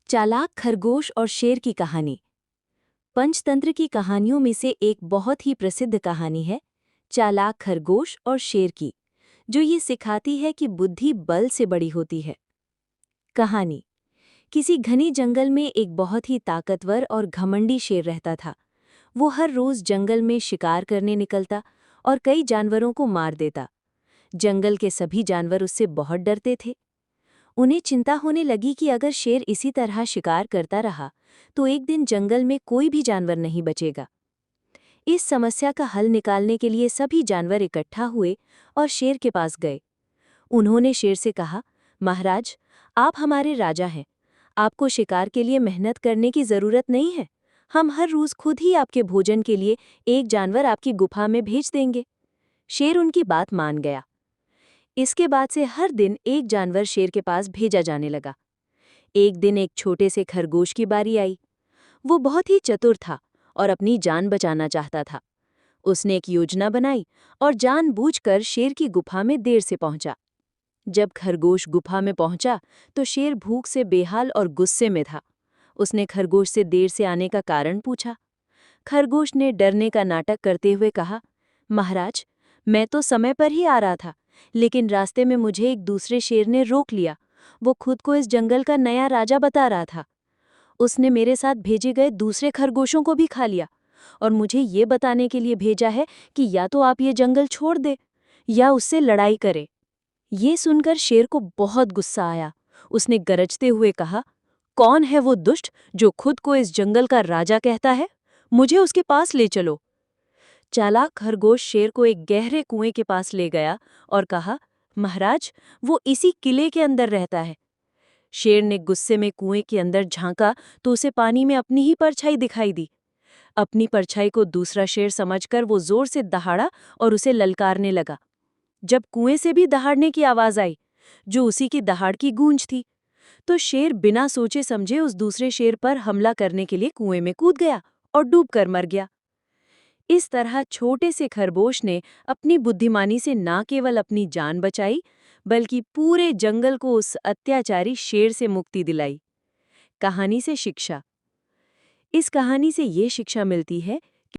चालाक खरगोश और शेर की कहानी। पंचतंत्र की कहानियों में से एक बहुत ही प्रसिद्ध कहानी है चालाक खरगोश और शेर की, जो ये सिखाती है कि बुद्धि बल से बड़ी होती है। कहानी। किसी घनी जंगल में एक बहुत ही ताकतवर और घमंडी शेर रहता था। वो हर रोज जंगल में शिकार करने निकलता और कई जानवरों को मार देता। जंगल के सभी जानवर उससे बहुत डरते थे। उन्हें चिंता होने लगी कि अगर शेर इसी तरह शिकार करता रहा तो एक दिन जंगल में कोई भी जानवर नहीं बचेगा। इस समस्या का हल निकालने के लिए सभी जानवर इकट्ठा हुए और शेर के पास गए। उन्होंने शेर से कहा, महाराज, आप हमारे राजा हैं। आपको शिकार के लिए मेहनत करने की जरूरत नहीं है। हम हर रोज खुद ही आपके भोजन के लिए एक जानवर आपकी गुफा में भेज देंगे। शेर उनकी बात मान गया। इसके बाद से हर दिन एक जानवर शेर के पास भेजा जाने लगा। एक दिन एक छोटे से खरगोश की बारी आई। वो बहुत ही चतुर था और अपनी जान बचाना चाहता था। उसने एक योजना बनाई और जानबूझकर शेर की गुफा में देर से पहुंचा। जब खरगोश गुफा में पहुंचा तो शेर भूख से बेहाल और गुस्से में था। उसने खरगोश से देर से आने का कारण पूछा। खरगोश ने डरने का नाटक करते हुए कहा, महाराज, मैं तो समय पर ही आ रहा था, लेकिन रास्ते में मुझे एक दूसरे शेर ने रोक लिया। वो खुद को इस जंगल का नया राजा बता रहा था। उसने मेरे साथ भेजे गए दूसरे खरगोशों को भी खा लिया और मुझे ये बताने के लिए भेजा है कि या तो आप ये जंगल छोड़ दे या उससे लड़ाई करे। ये सुनकर शेर को बहुत गुस्सा आया। उसने गरजते हुए कहा, कौन है वो दुष्ट जो खुद को इस जंगल का राजा कहता है? मुझे उसके पास ले चलो। चालाक खरगोश शेर को एक गहरे कुएं के पास ले गया और कहा, महाराज, वो इसी किले के अंदर रहता है। शेर ने गुस्से में कुएं के अंदर झांका तो उसे पानी में अपनी ही परछाई दिखाई दी। अपनी परछाई को दूसरा शेर समझकर वो जोर से दहाड़ा और उसे ललकारने लगा। जब कुएं से भी दहाड़ने की आवाज आई, जो उसी की दहाड़ की गूंज थी, तो शेर बिना सोचे समझे उस दूसरे शेर पर हमला करने के लिए कुएं में कूद गया और डूबकर मर गया। इस तरह छोटे से खरगोश ने अपनी बुद्धिमानी से न केवल अपनी जान बचाई, बल्कि पूरे जंगल को उस अत्याचारी शेर से मुक्ति दिलाई। कहानी से शिक्षा। इस कहानी से ये शिक्षा मिलती है